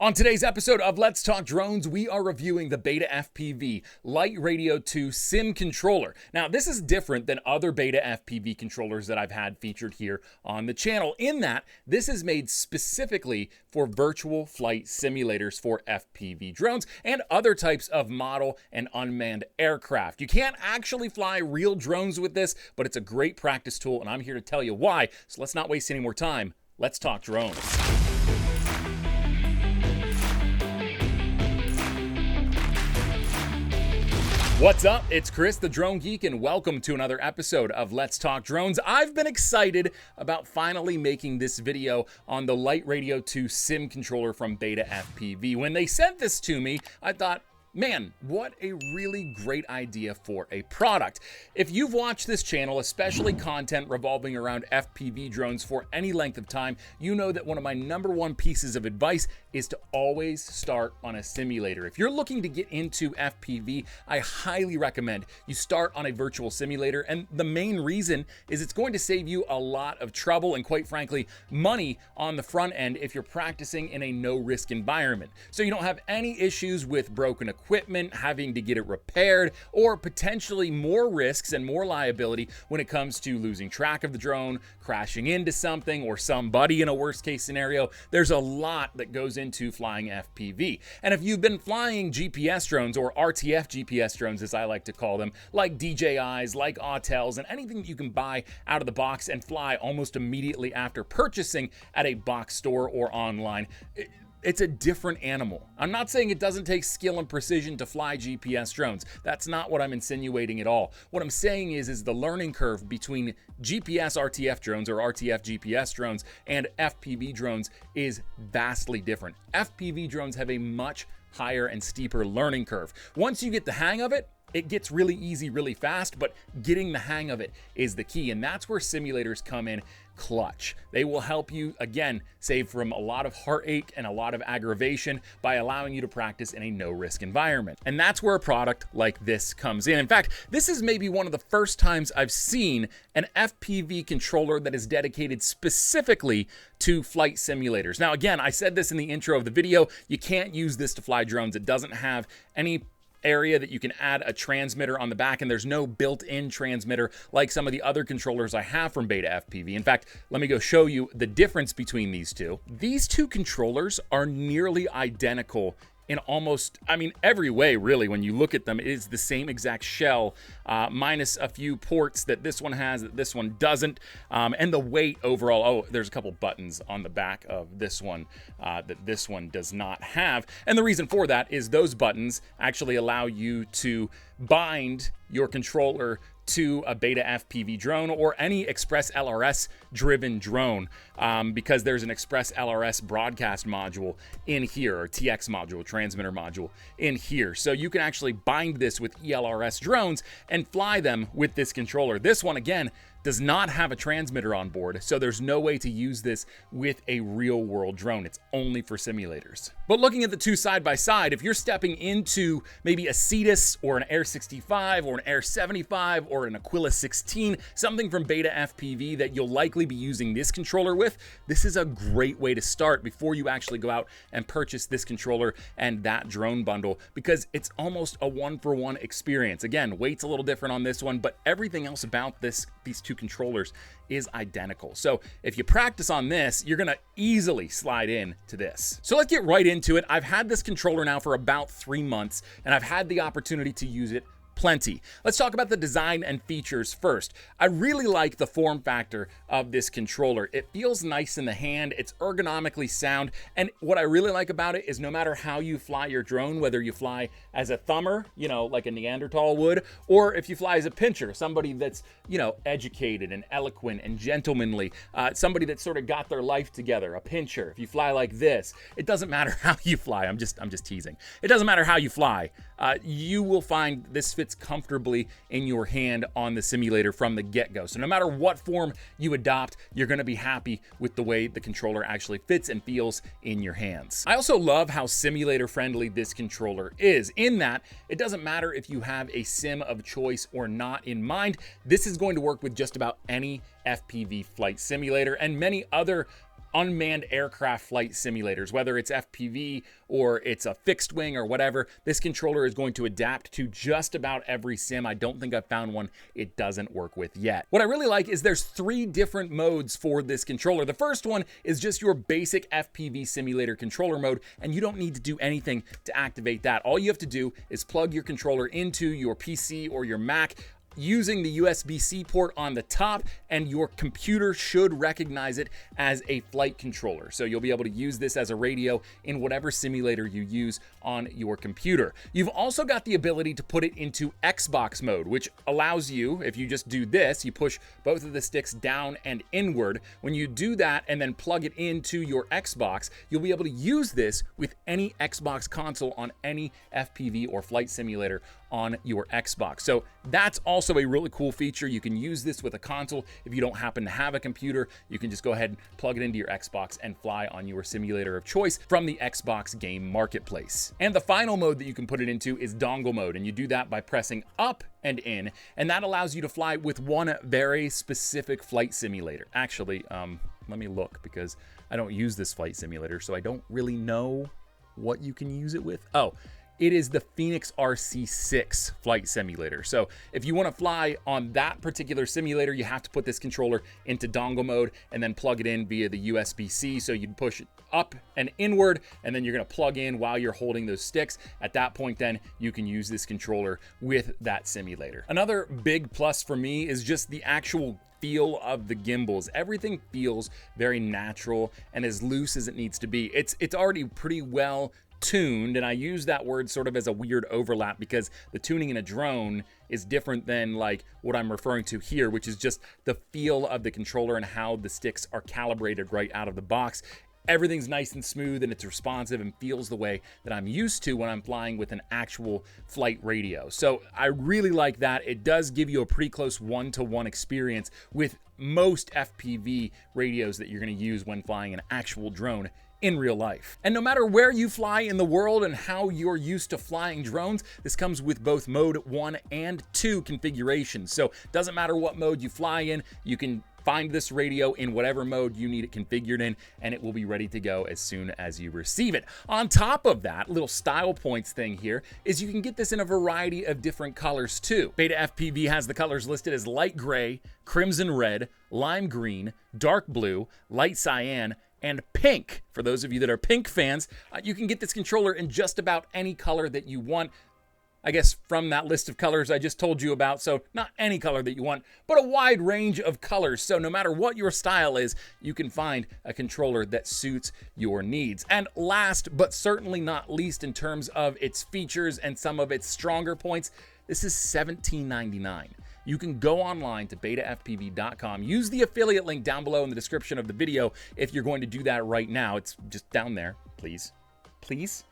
On today's episode of Let's Talk Drones, we are reviewing the BETAFPV Lite Radio 2 SIM controller. Now, this is different than other BETAFPV controllers that I've had featured here on the channel, in that this is made specifically for virtual flight simulators for FPV drones and other types of model and unmanned aircraft. You can't actually fly real drones with this, but it's a great practice tool, and I'm here to tell you why. So let's not waste any more time. Let's talk drones. What's up? It's Chris, the Drone Geek, and welcome to another episode of Let's Talk Drones. I've been excited about finally making this video on the Lite Radio 2 SIM controller from BETAFPV. When they sent this to me, I thought, man, what a really great idea for a product. If you've watched this channel, especially content revolving around FPV drones for any length of time, you know that one of my #1 pieces of advice is to always start on a simulator. If you're looking to get into FPV, I highly recommend you start on a virtual simulator, and the main reason is it's going to save you a lot of trouble and, quite frankly, money on the front end if you're practicing in a no-risk environment. So you don't have any issues with broken equipment, having to get it repaired, or potentially more risks and more liability when it comes to losing track of the drone, crashing into something or somebody in a worst case scenario. There's a lot that goes into flying FPV. And if you've been flying GPS drones, or RTF GPS drones as I like to call them, like DJIs, like Autels, and anything that you can buy out of the box and fly almost immediately after purchasing at a box store or online, it's a different animal. I'm not saying it doesn't take skill and precision to fly GPS drones. That's not what I'm insinuating at all. What I'm saying is the learning curve between GPS RTF drones or RTF GPS drones and FPV drones is vastly different. FPV drones have a much higher and steeper learning curve. Once you get the hang of it, it gets really easy really fast, but getting the hang of it is the key, and that's where simulators come in clutch. They will help you, again, save from a lot of heartache and a lot of aggravation by allowing you to practice in a no-risk environment. And that's where a product like this comes in. In fact, this is maybe one of the first times I've seen an FPV controller that is dedicated specifically to flight simulators. Now, again, I said this in the intro of the video, you can't use this to fly drones. It doesn't have any area that you can add a transmitter on the back, and there's no built-in transmitter like some of the other controllers I have from BETAFPV. In fact, let me go show you the difference between these two. These two controllers are nearly identical in almost, every way, really. When you look at them, it is the same exact shell, minus a few ports that this one has that this one doesn't, and the weight overall. Oh, there's a couple buttons on the back of this one that this one does not have. And the reason for that is those buttons actually allow you to bind your controller to a BETAFPV drone or any Express LRS driven drone, because there's an Express LRS broadcast module in here, or TX module, transmitter module in here. So you can actually bind this with ELRS drones and fly them with this controller. This one, again, does not have a transmitter on board, so there's no way to use this with a real world drone. It's only for simulators. But looking at the two side by side, if you're stepping into maybe a Cetus or an Air 65 or an Air 75 or an Aquila 16, something from BETAFPV that you'll likely be using this controller with, this is a great way to start before you actually go out and purchase this controller and that drone bundle, because it's almost a one-for-one experience. Again, weight's a little different on this one, but everything else about these two controllers is identical. So if you practice on this, you're gonna easily slide in to this. So let's get right into it. I've had this controller now for about 3 months, and I've had the opportunity to use it plenty. Let's talk about the design and features first. I really like the form factor of this controller. It feels nice in the hand, it's ergonomically sound, and what I really like about it is no matter how you fly your drone, whether you fly as a thumber, like a Neanderthal would, or if you fly as a pincher, somebody that's, educated and eloquent and gentlemanly, somebody that's sort of got their life together, a pincher. If you fly like this, it doesn't matter how you fly. I'm just teasing. It doesn't matter how you fly. You will find this fits comfortably in your hand on the simulator from the get-go. So no matter what form you adopt, you're going to be happy with the way the controller actually fits and feels in your hands. I also love how simulator friendly this controller is, in that it doesn't matter if you have a sim of choice or not in mind. This is going to work with just about any FPV flight simulator and many other unmanned aircraft flight simulators, whether it's FPV or it's a fixed wing or whatever. This controller is going to adapt to just about every sim. I don't think I've found one it doesn't work with yet. What I really like is there's 3 different modes for this controller. The first one is just your basic FPV simulator controller mode, and you don't need to do anything to activate that. All you have to do is plug your controller into your PC or your Mac using the USB-C port on the top, and your computer should recognize it as a flight controller. So you'll be able to use this as a radio in whatever simulator you use on your computer. You've also got the ability to put it into Xbox mode, which allows you, if you just do this, you push both of the sticks down and inward. When you do that and then plug it into your Xbox, you'll be able to use this with any Xbox console on any FPV or flight simulator on your Xbox. So that's also a really cool feature. You can use this with a console. If you don't happen to have a computer, you can just go ahead and plug it into your Xbox and fly on your simulator of choice from the Xbox game marketplace. And the final mode that you can put it into is dongle mode, and you do that by pressing up and in, and that allows you to fly with one very specific flight simulator. Actually, let me look, because I don't use this flight simulator, so I don't really know what you can use it with. Oh, it is the Phoenix RC6 flight simulator. So if you want to fly on that particular simulator, you have to put this controller into dongle mode and then plug it in via the USB-C. So you'd push it up and inward, and then you're going to plug in while you're holding those sticks. At that point, then you can use this controller with that simulator. Another big plus for me is just the actual feel of the gimbals. Everything feels very natural and as loose as it needs to be. It's already pretty well tuned, and I use that word sort of as a weird overlap because the tuning in a drone is different than like what I'm referring to here, which is just the feel of the controller and how the sticks are calibrated right out of the box. Everything's nice and smooth, and it's responsive and feels the way that I'm used to when I'm flying with an actual flight radio. So I really like that. It does give you a pretty close one-to-one experience with most FPV radios that you're going to use when flying an actual drone in real life. And no matter where you fly in the world and how you're used to flying drones, this comes with both mode 1 and 2 configurations. So it doesn't matter what mode you fly in, you can find this radio in whatever mode you need it configured in, and it will be ready to go as soon as you receive it. On top of that, little style points thing here is you can get this in a variety of different colors too. BETAFPV has the colors listed as light gray, crimson red, lime green, dark blue, light cyan, and pink. For those of you that are pink fans, you can get this controller in just about any color that you want. I guess from that list of colors I just told you about, so not any color that you want, but a wide range of colors. So no matter what your style is, you can find a controller that suits your needs. And last, but certainly not least in terms of its features and some of its stronger points, this is $17.99. You can go online to betafpv.com. Use the affiliate link down below in the description of the video if you're going to do that right now. It's just down there, please. Please?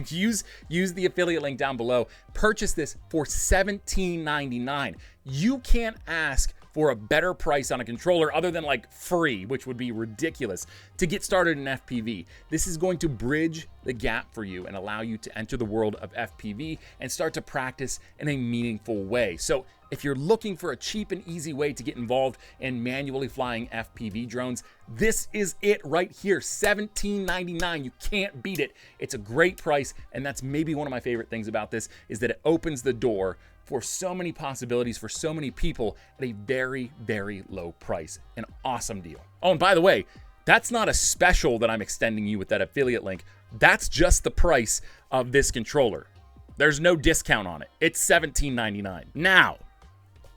Use the affiliate link down below. Purchase this for $17.99. You can't ask for a better price on a controller other than like free, which would be ridiculous, to get started in FPV. This is going to bridge the gap for you and allow you to enter the world of FPV and start to practice in a meaningful way. So if you're looking for a cheap and easy way to get involved in manually flying FPV drones, this is it right here, $17.99. You can't beat it. It's a great price, and that's maybe one of my favorite things about this, is that it opens the door for so many possibilities for so many people at a very, very low price. An awesome deal. Oh, and by the way, that's not a special that I'm extending you with that affiliate link. That's just the price of this controller. There's no discount on it. It's $17.99. Now,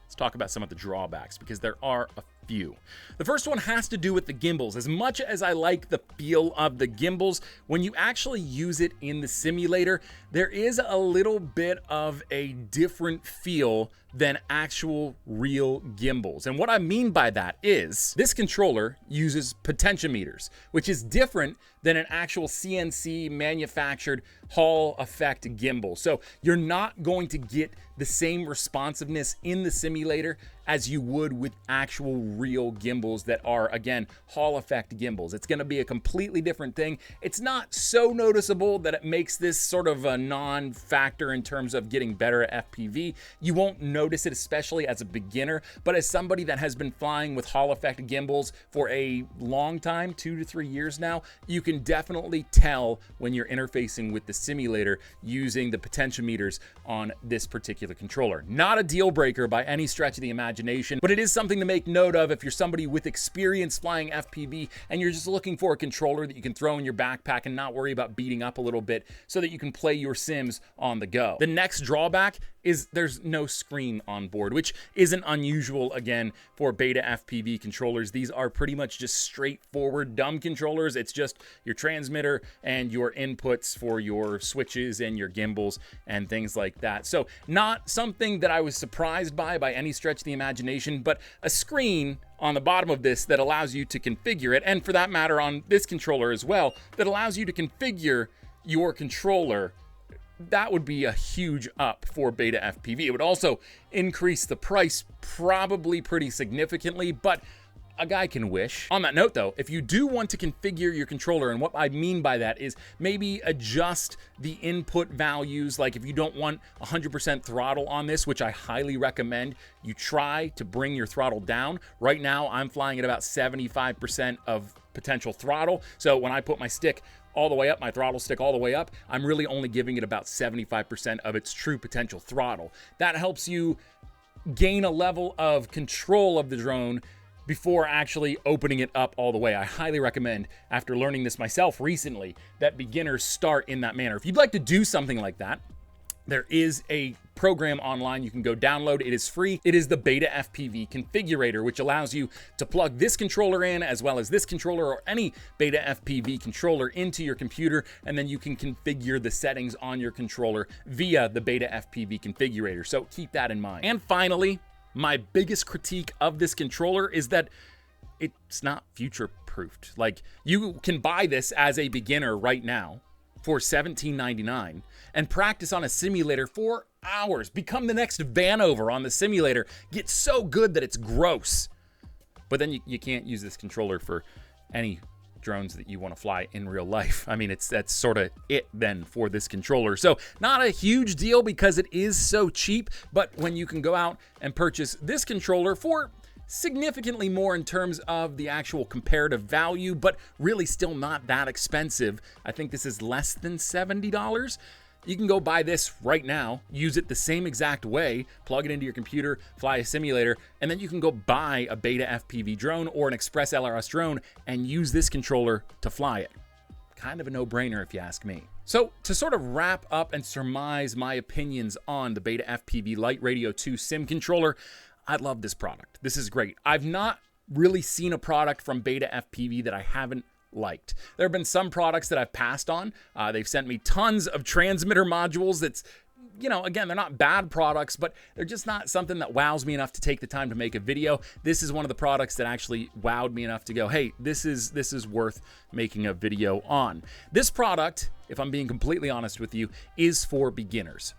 let's talk about some of the drawbacks, because there are a few. The first one has to do with the gimbals. As much as I like the feel of the gimbals, when you actually use it in the simulator, there is a little bit of a different feel than actual real gimbals. And what I mean by that is this controller uses potentiometers, which is different than an actual CNC manufactured Hall effect gimbal. So you're not going to get the same responsiveness in the simulator as you would with actual real gimbals that are, again, Hall effect gimbals. It's going to be a completely different thing. It's not so noticeable that it makes this sort of a non-factor in terms of getting better at FPV. You won't notice it, especially as a beginner, but as somebody that has been flying with Hall effect gimbals for a long time, 2 to 3 years now, you can definitely tell when you're interfacing with the simulator using the potentiometers on this particular controller. Not a deal breaker by any stretch of the imagination, but it is something to make note of if you're somebody with experience flying FPV and you're just looking for a controller that you can throw in your backpack and not worry about beating up a little bit so that you can play your sims on the go. The next drawback is there's no screen on board, which isn't unusual, again, for beta FPV controllers. These are pretty much just straightforward dumb controllers. It's just your transmitter and your inputs for your switches and your gimbals and things like that. So not something that I was surprised by any stretch of the imagination, but a screen on the bottom of this that allows you to configure it, and for that matter on this controller as well, that allows you to configure your controller. That would be a huge up for beta FPV. It would also increase the price probably pretty significantly, but a guy can wish. On that note though, if you do want to configure your controller, and what I mean by that is maybe adjust the input values, like if you don't want 100% throttle on this, which I highly recommend, you try to bring your throttle down. Right now, I'm flying at about 75% of potential throttle. So when I put my stick all the way up, my throttle stick all the way up, I'm really only giving it about 75% of its true potential throttle. That helps you gain a level of control of the drone before actually opening it up all the way. I highly recommend, after learning this myself recently, that beginners start in that manner. If you'd like to do something like that, there is a program online you can go download. It is free. It is the Beta FPV Configurator, which allows you to plug this controller in as well as this controller or any Beta FPV controller into your computer, and then you can configure the settings on your controller via the Beta FPV Configurator. So keep that in mind. And finally, my biggest critique of this controller is that it's not future-proofed. Like, you can buy this as a beginner right now for $17.99 and practice on a simulator for hours. Become the next Vanover on the simulator. Get so good that it's gross. But then you can't use this controller for any drones that you want to fly in real life. I mean, that's sort of it then for this controller. So not a huge deal because it is so cheap, but when you can go out and purchase this controller for significantly more in terms of the actual comparative value, but really still not that expensive. I think this is less than $70. You can go buy this right now, use it the same exact way, plug it into your computer, fly a simulator, and then you can go buy a Beta FPV drone or an Express LRS drone and use this controller to fly it. Kind of a no-brainer if you ask me. So to sort of wrap up and surmise my opinions on the Beta FPV Lite Radio 2 sim controller, I love this product. This is great. I've not really seen a product from Beta FPV that I haven't liked. There have been some products that I've passed on. They've sent me tons of transmitter modules that's, you know, again, they're not bad products, but they're just not something that wows me enough to take the time to make a video. This is one of the products that actually wowed me enough to go, hey, this is worth making a video on. This product, if I'm being completely honest with you, is for beginners.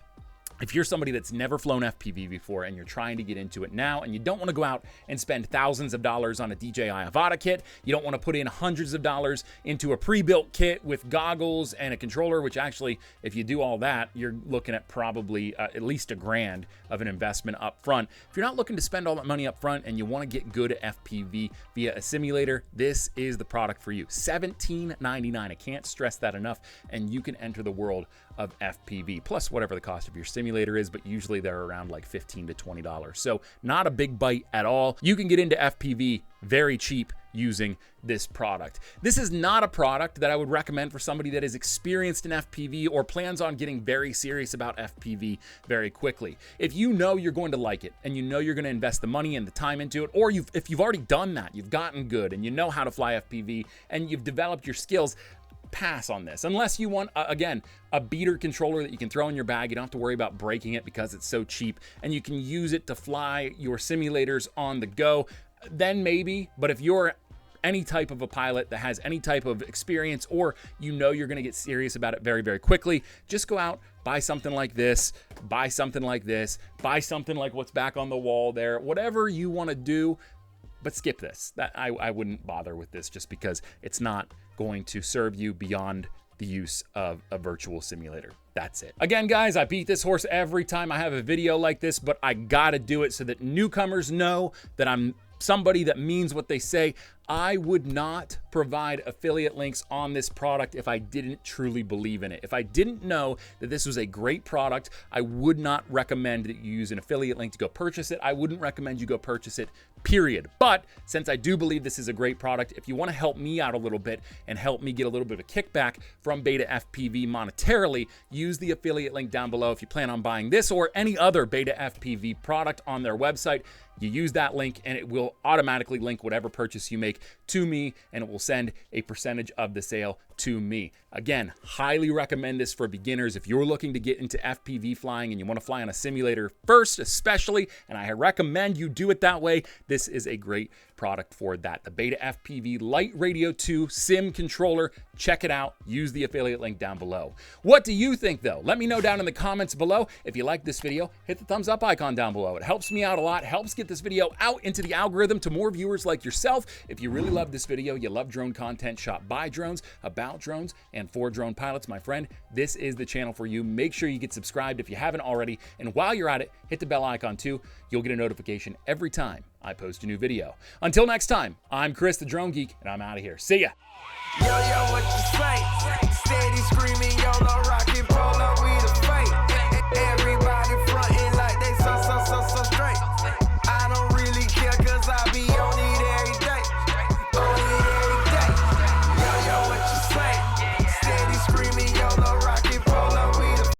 If you're somebody that's never flown FPV before and you're trying to get into it now and you don't want to go out and spend thousands of dollars on a DJI Avata kit, you don't want to put in hundreds of dollars into a pre-built kit with goggles and a controller, which actually, if you do all that, you're looking at probably at least $1,000 of an investment up front. If you're not looking to spend all that money up front and you want to get good at FPV via a simulator, this is the product for you. $17.99. I can't stress that enough, and you can enter the world of FPV, plus whatever the cost of your simulator is, but usually they're around like $15 to $20. So not a big bite at all. You can get into FPV very cheap using this product. This is not a product that I would recommend for somebody that is experienced in FPV or plans on getting very serious about FPV very quickly. If you know you're going to like it and you know you're going to invest the money and the time into it, or if you've already done that, you've gotten good and you know how to fly FPV and you've developed your skills, pass on this. Unless you want, again, a beater controller that you can throw in your bag. You don't have to worry about breaking it because it's so cheap, and you can use it to fly your simulators on the go, then maybe. But if you're any type of a pilot that has any type of experience, or you know you're going to get serious about it very, very quickly, just go out, buy something like this, buy something like this, buy something like what's back on the wall there, whatever you want to do, but skip this. I wouldn't bother with this just because it's not going to serve you beyond the use of a virtual simulator. That's it. Again, guys, I beat this horse every time I have a video like this, but I gotta do it so that newcomers know that I'm somebody that means what they say. I would not provide affiliate links on this product if I didn't truly believe in it. If I didn't know that this was a great product, I would not recommend that you use an affiliate link to go purchase it. I wouldn't recommend you go purchase it, period. But since I do believe this is a great product, if you want to help me out a little bit and help me get a little bit of a kickback from BETAFPV monetarily, use the affiliate link down below if you plan on buying this or any other BETAFPV product on their website. You use that link and it will automatically link whatever purchase you make to me, and it will send a percentage of the sale to me. Again, highly recommend this for beginners. If you're looking to get into FPV flying and you want to fly on a simulator first, especially, and I recommend you do it that way, this is a great product for that. The BETAFPV Lite Radio 2 Sim Controller. Check it out. Use the affiliate link down below. What do you think, though? Let me know down in the comments below. If you like this video, hit the thumbs up icon down below. It helps me out a lot, helps get this video out into the algorithm to more viewers like yourself. If you really love this video, you love drone content shot by drones, about drones, and for drone pilots, my friend, this is the channel for you. Make sure you get subscribed if you haven't already. And while you're at it, hit the bell icon too. You'll get a notification every time I post a new video. Until next time, I'm Chris the Drone Geek, and I'm out of here. See ya. Yo, what you say? Steady screaming, yo, no right.